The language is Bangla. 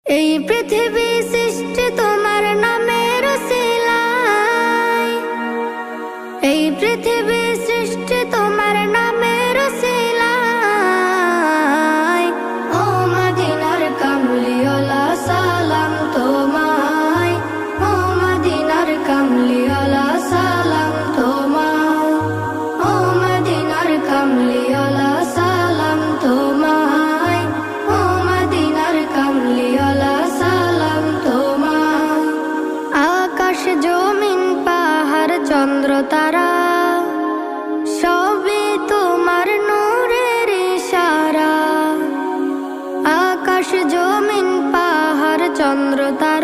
এই পৃথিবী সৃষ্টি তোমার নামের উসিলায়, এই পৃথিবী সৃষ্টি তোমার নামের উসিলায়। ও মদিনার কামলিওয়ালা সালাম তোমায়, ও মদিনার কামলিওয়ালা সালাম তোমায়, ও মদিনার কামলিওয়ালা সালাম তোমায়, ও মদিনার কামলিওয়ালা সালাম তোমায়। আকাশ জমিন পাহাড় চন্দ্র তারা সবই তোমার নূরের ইশারা। আকাশ জমিন পাহাড় চন্দ্র তারা